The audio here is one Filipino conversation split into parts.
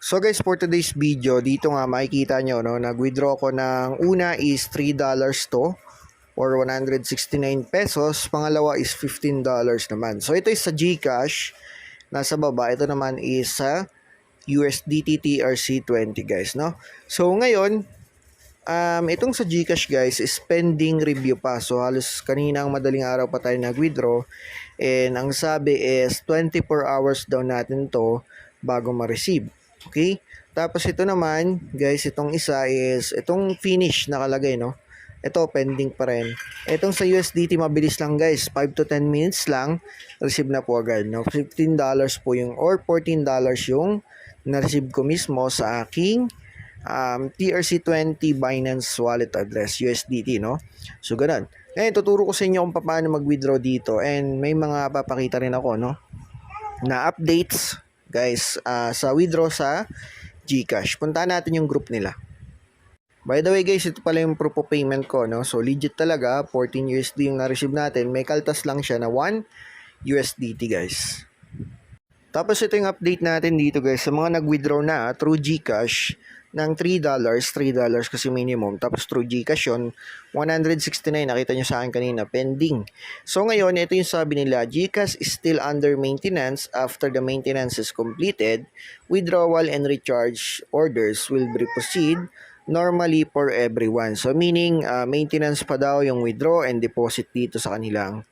So guys, for today's video, dito nga makikita nyo, no, nag-withdraw ko ng una is $3 to or 169 pesos. Pangalawa is $15 naman. So ito is sa GCash. Nasa baba, ito naman is sa USDT TRC20 guys, no? So ngayon, itong sa GCash guys is pending review pa. So halos kaninang madaling araw pa tayo nag-withdraw. And ang sabi is 24 hours daw natin to bago ma-receive. Okay? Tapos ito naman, guys, itong isa is, itong finish nakalagay, no? Ito, pending pa rin. Itong sa USDT, mabilis lang, guys. 5 to 10 minutes lang, receive na po agad, no? $15 po yung, or $14 yung na-receive ko mismo sa aking TRC20 Binance wallet address, USDT, no? So, ganun. Ngayon, tuturo ko sa inyo kung paano mag-withdraw dito. And may mga papakita rin ako, no? Na updates, guys, sa withdraw sa GCash. Puntahan natin yung group nila. By the way guys, ito pala yung proof of payment ko, no? So legit talaga, 14 USD yung na-receive natin. May kaltas lang siya na 1 USDT guys. Tapos ito yung update natin dito guys, sa mga nag-withdraw na through GCash ng $3 kasi minimum. Tapos through GCash yun, 169, nakita nyo sa akin kanina, pending. So ngayon, ito yung sabi nila, GCash is still under maintenance. After the maintenance is completed, withdrawal and recharge orders will be proceed normally for everyone. So meaning, maintenance pa daw yung withdraw and deposit dito sa kanilang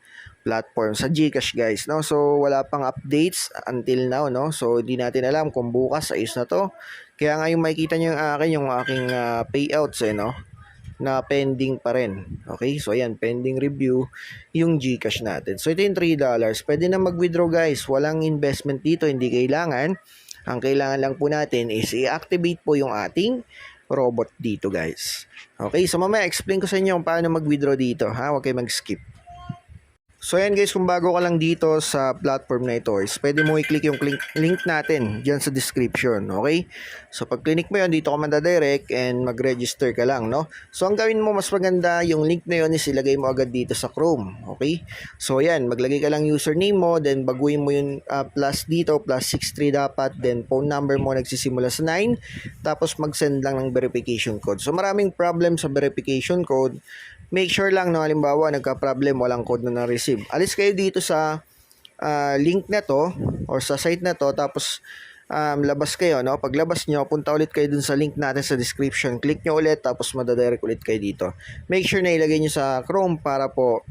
platform sa GCash guys, no? So wala pang updates until now, no? So hindi natin alam kung bukas ayos na to. Kaya nga yung makikita niyo yung aking payouts no, na pending pa rin. Okay? So ayan, pending review yung GCash natin. So ito yung $3. Pwede na mag-withdraw guys. Walang investment dito, hindi kailangan. Ang kailangan lang po natin is i-activate po yung ating robot dito guys. Okay? So mamaya explain ko sa inyo kung paano mag-withdraw dito, ha? Huwag kayo mag-skip. So ayan guys, kung bago ka lang dito sa platform na ito, is pwede mo i-click yung link natin dyan sa description, okay? So pag click mo yun, dito ka madadirect and mag-register ka lang, no? So ang gawin mo, mas maganda, yung link na yun is ilagay mo agad dito sa Chrome, okay? So ayan, maglagay ka lang username mo, then baguhin mo yung plus dito, +63 dapat, then phone number mo nagsisimula sa 9, tapos mag-send lang ng verification code. So maraming problem sa verification code. Make sure lang, no, halimbawa nagka-problem, walang code na na-receive. Alis kayo dito sa link na to or sa site na to, tapos labas kayo, no? Paglabas nyo, punta ulit kayo dun sa link natin sa description. Click nyo ulit, tapos madadirect ulit kayo dito. Make sure na ilagay nyo sa Chrome para po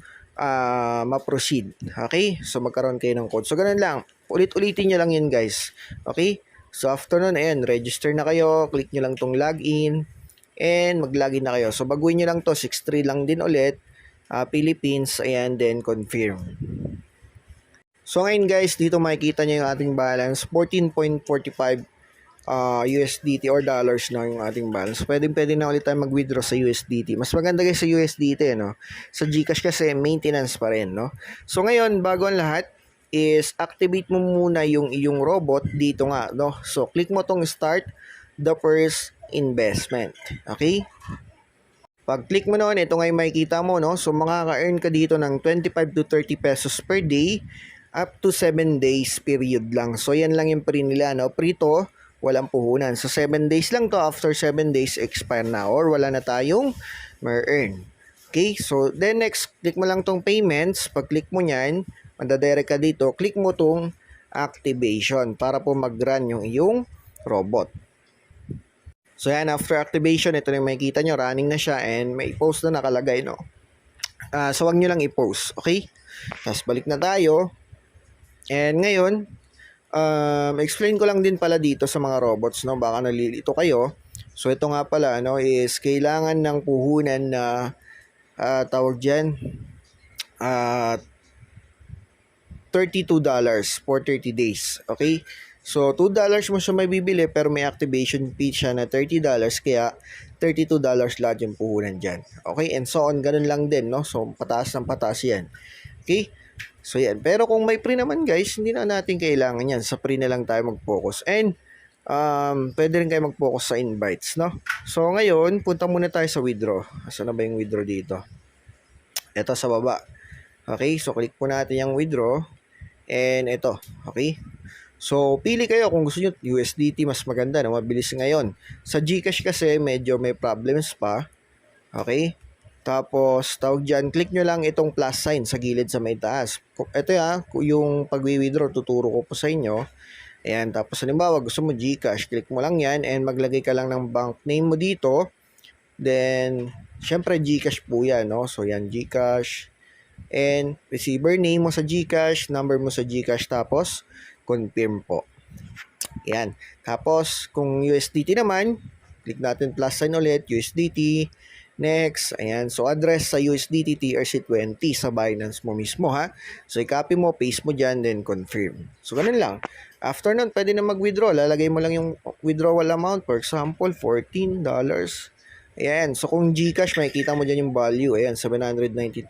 ma-proceed. Okay? So magkaroon kayo ng code. So ganun lang. Ulit-ulitin nyo lang yun guys. Okay? So after nun, ayan, register na kayo. Click nyo lang tong login. And mag-login na kayo. So baguhin nyo lang to, 63 lang din ulit, Philippines, ayan, then confirm. So ngayon guys, dito makikita nyo yung ating balance, 14.45 USDT or dollars na yung ating balance. Pwede na ulit tayo mag-withdraw sa USDT. Mas maganda guys sa USDT, no? Sa GCash kasi maintenance pa rin, no? So ngayon, bago ang lahat, is activate mo muna yung iyong robot dito nga, no? So click mo tong start the first investment. Okay? Pag click mo noon, ito nga yung makikita mo, no? So makaka-earn ka dito ng 25 to 30 pesos per day up to 7 days period lang. So yan lang yung pre nila, no? Pre to, walang puhunan. So 7 days lang to, after 7 days expire na or wala na tayong ma-earn. Okay? So then next, click mo lang tong payments. Pag click mo nyan, mandadirect ka dito, click mo tong activation para po mag-run yung iyong robot. So yan, after activation, ito na yung makikita nyo, running na siya and may post na nakalagay, no? So wag nyo lang i-post, okay? Tapos balik na tayo. And ngayon, explain ko lang din pala dito sa mga robots, no? Baka nalilito kayo. So ito nga pala, no, is kailangan ng puhunan na tawag dyan, $32 for 30 days, okay? So, $2 mo siya may bibili pero may activation fee siya na $30 kaya $32 lahat yung puhunan dyan. Okay? And so on, ganun lang din, no? So, pataas ng pataas yan. Okay? So, yan. Pero kung may free naman guys, hindi na natin kailangan yan. Sa free na lang tayo mag-focus. And, pwede rin kayo mag-focus sa invites, no? So, ngayon, punta muna tayo sa withdraw. Asan na ba yung withdraw dito? Ito sa baba. Okay? So, click po natin yung withdraw. And ito. Okay? So, pili kayo kung gusto nyo USDT, mas maganda na mabilis ngayon. Sa GCash kasi medyo may problems pa. Okay? Tapos, tawag dyan, click nyo lang itong plus sign sa gilid sa may taas. Ito yung pag-withdraw, tuturo ko po sa inyo. Ayan, tapos halimbawa gusto mo GCash, click mo lang yan and maglagay ka lang ng bank name mo dito. Then, syempre GCash po yan, no? So, yan, GCash. And, receiver name mo sa GCash, number mo sa GCash, tapos, confirm po. Yan. Tapos, kung USDT naman, click natin plus sign ulit, USDT. Next, ayan. So, address sa USDT TRC20 sa Binance mo mismo, ha? So, i-copy mo, paste mo dyan, then confirm. So, ganun lang. After nun, pwede na mag-withdraw. Lalagay mo lang yung withdrawal amount. For example, $14. Ayan. So, kung GCash, makikita mo dyan yung value. Ayan, 792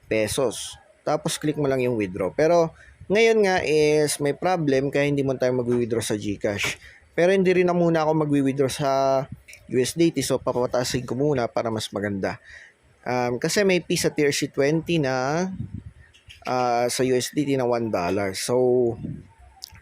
pesos. Tapos, click mo lang yung withdraw. Pero, ngayon nga is may problem kaya hindi mo tayo mag-withdraw sa GCash. Pero hindi rin na muna ako mag-withdraw sa USDT. So, papatasin ko muna para mas maganda. Kasi may fee sa TRC20 na sa USDT na $1. So,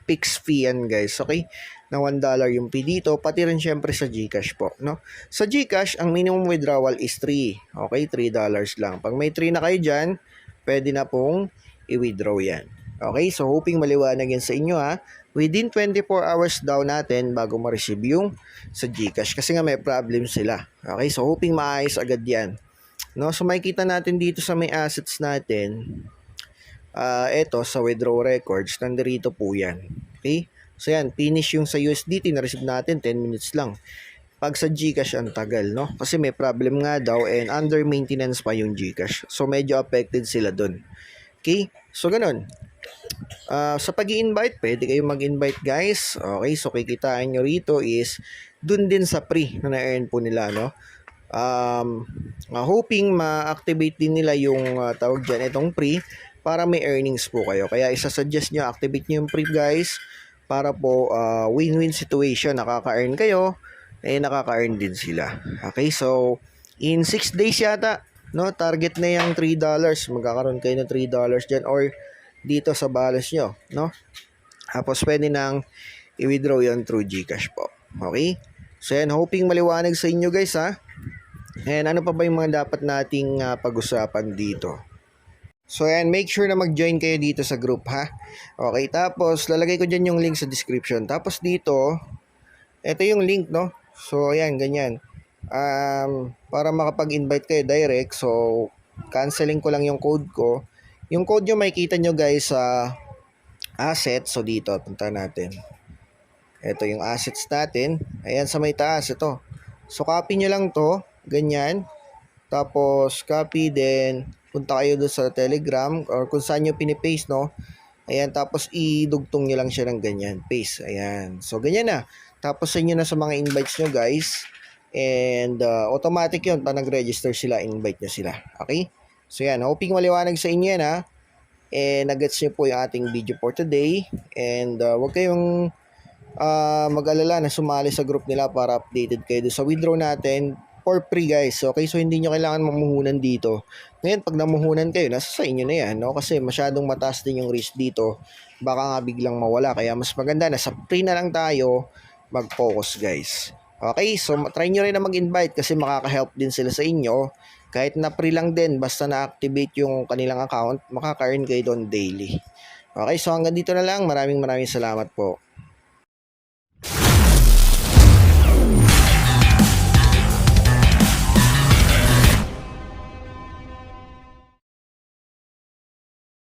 fixed fee yan guys. Okay? Na $1 yung fee dito. Pati rin syempre sa GCash po. No? Sa GCash, ang minimum withdrawal is 3. Okay? $3 lang. Pag may 3 na kayo dyan, pwede na pong i-withdraw yan. Okay, so hoping maliwanag yan sa inyo ha. Within 24 hours daw natin bago ma-receive yung sa GCash kasi nga may problem sila. Okay, so hoping maayos agad yan. No, so makikita natin dito sa may assets natin. Ito sa withdraw records, nandito po yan. Okay, so yan, finish yung sa USDT na-receive natin 10 minutes lang. Pag sa GCash ang tagal, no? Kasi may problem nga daw and under maintenance pa yung GCash. So medyo affected sila dun. Okay, so ganun. Sa pag-i-invite, pwede kayong mag-invite guys. Okay, so kikitain nyo rito is dun din sa free na na-earn po nila, no? Hoping ma-activate din nila yung tawag dyan, itong free para may earnings po kayo. Kaya isa-suggest nyo, activate nyo yung free guys para po win-win situation. Nakaka-earn kayo, nakaka-earn din sila. Okay, so in 6 days yata, no, target na yung $3. Magkakaroon kayo ng $3 dyan or dito sa balance nyo, no? Tapos pwede nang i-withdraw yan through GCash po. Okay? So yan, hoping maliwanag sa inyo guys ha. And ano pa ba yung mga dapat nating pag-usapan dito? So yan, make sure na mag-join kayo dito sa group ha. Okay, tapos lalagay ko dyan yung link sa description. Tapos dito, ito yung link, no? So ayan, ganyan. Para makapag-invite kayo direct, so canceling ko lang yung code ko. Yung code nyo makikita nyo guys sa assets. So dito, punta natin. Ito yung assets natin. Ayan sa may taas, ito. So copy nyo lang to, ganyan. Tapos copy, then punta kayo doon sa Telegram or kung saan nyo pinipaste, no? Ayan, tapos idugtong nyo lang siya ng ganyan. Paste, ayan. So ganyan na. Tapos sa inyo na sa mga invites nyo guys. And automatic yun, pag nag-register sila, invite nyo sila. Okay? So yan, hoping maliwanag sa inyo yan ha. And nagets nyo po yung ating video for today. And huwag kayong mag-alala na sumali sa group nila para updated kayo sa withdraw natin for free guys. Okay, so hindi nyo kailangan mamuhunan dito. Ngayon, pag namuhunan kayo, nasa sa inyo na yan, no? Kasi masyadong mataas din yung risk dito. Baka nga biglang mawala. Kaya mas maganda na sa free na lang tayo mag-focus guys. Okay, so try nyo rin na mag-invite kasi makaka-help din sila sa inyo. Kahit na free lang din, basta na-activate yung kanilang account, makaka-earn kayo doon daily. Okay, so hanggang dito na lang. Maraming salamat po.